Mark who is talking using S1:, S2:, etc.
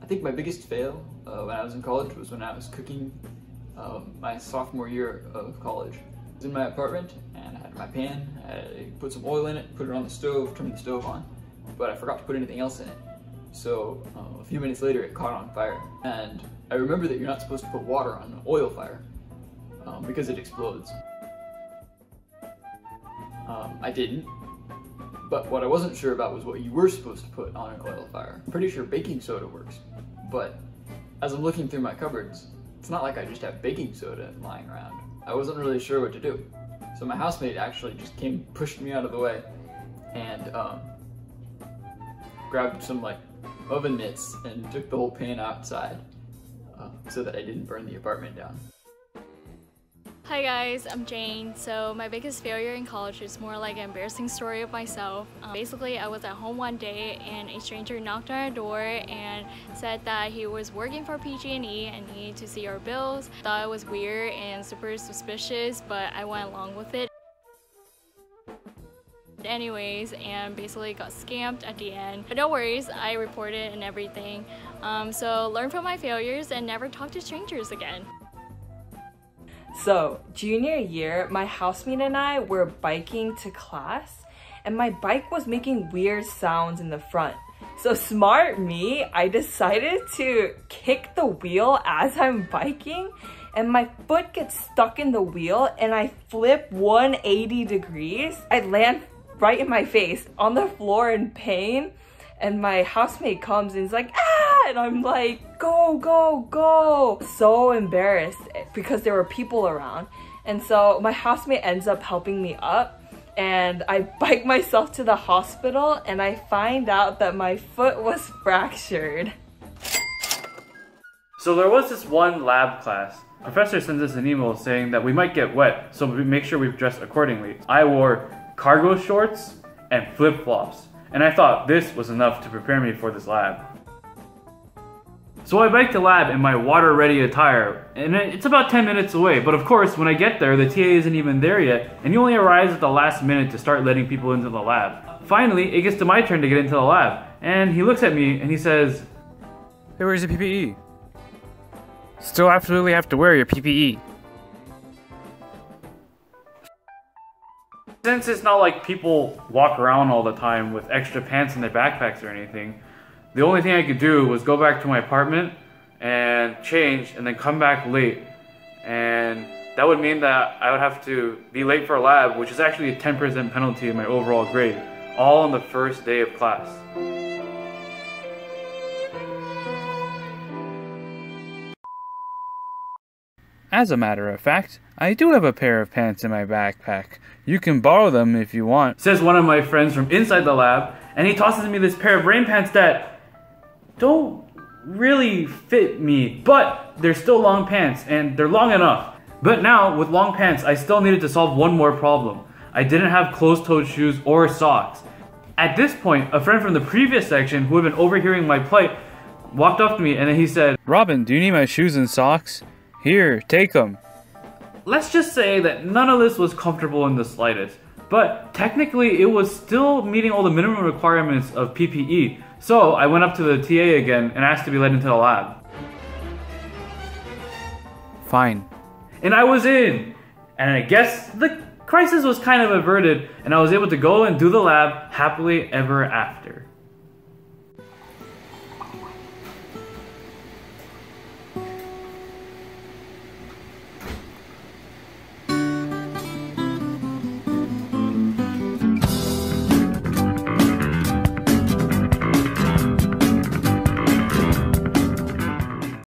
S1: I think my biggest fail when I was in college was when I was cooking my sophomore year of college. I was in my apartment and I had my pan, I put some oil in it, put it on the stove, turned the stove on, but I forgot to put anything else in it. So a few minutes later it caught on fire. And I remember that you're not supposed to put water on an oil fire because it explodes. I didn't. But what I wasn't sure about was what you were supposed to put on an oil fire. I'm pretty sure baking soda works, but as I'm looking through my cupboards, it's not like I just have baking soda lying around. I wasn't really sure what to do. So my housemate actually just came, pushed me out of the way, and grabbed some like oven mitts and took the whole pan outside so that I didn't burn the apartment down.
S2: Hi guys, I'm Jane. So my biggest failure in college is more like an embarrassing story of myself. Basically, I was at home one day and a stranger knocked on our door and said that he was working for PG&E and needed to see our bills. Thought it was weird and super suspicious, but I went along with it. Anyways, and basically got scammed at the end. But no worries, I reported and everything. So learn from my failures and never talk to strangers again.
S3: So, junior year, my housemate and I were biking to class, and my bike was making weird sounds in the front. So smart me, I decided to kick the wheel as I'm biking, and my foot gets stuck in the wheel, and I flip 180 degrees. I land right in my face on the floor in pain, and my housemate comes and is like, ah! And I'm like, go, go, go. So embarrassed because there were people around. And so my housemate ends up helping me up, and I bike myself to the hospital, and I find out that my foot was fractured.
S4: So there was this one lab class. Professor sends us an email saying that we might get wet, so we make sure we dress accordingly. I wore cargo shorts and flip-flops, and I thought this was enough to prepare me for this lab. So I bike to lab in my water-ready attire, and it's about 10 minutes away, but of course when I get there the TA isn't even there yet, and he only arrives at the last minute to start letting people into the lab. Finally, it gets to my turn to get into the lab, and he looks at me and he says,
S5: "Hey, where's the PPE? Still absolutely have to wear your PPE."
S4: Since it's not like people walk around all the time with extra pants in their backpacks or anything, the only thing I could do was go back to my apartment and change and then come back late. And that would mean that I would have to be late for a lab, which is actually a 10% penalty in my overall grade, all on the first day of class.
S5: As a matter of fact, I do have a pair of pants in my backpack. You can borrow them if you want,
S4: Says one of my friends from inside the lab, and he tosses me this pair of rain pants that don't really fit me, but they're still long pants and they're long enough. But now, with long pants, I still needed to solve one more problem. I didn't have closed-toed shoes or socks. At this point, a friend from the previous section who had been overhearing my plight walked up to me and then he said,
S5: "Robin, do you need my shoes and socks? Here, take them."
S4: Let's just say that none of this was comfortable in the slightest, but technically it was still meeting all the minimum requirements of PPE. So I went up to the TA again and asked to be let into the lab.
S5: Fine.
S4: And I was in! And I guess the crisis was kind of averted and I was able to go and do the lab happily ever after.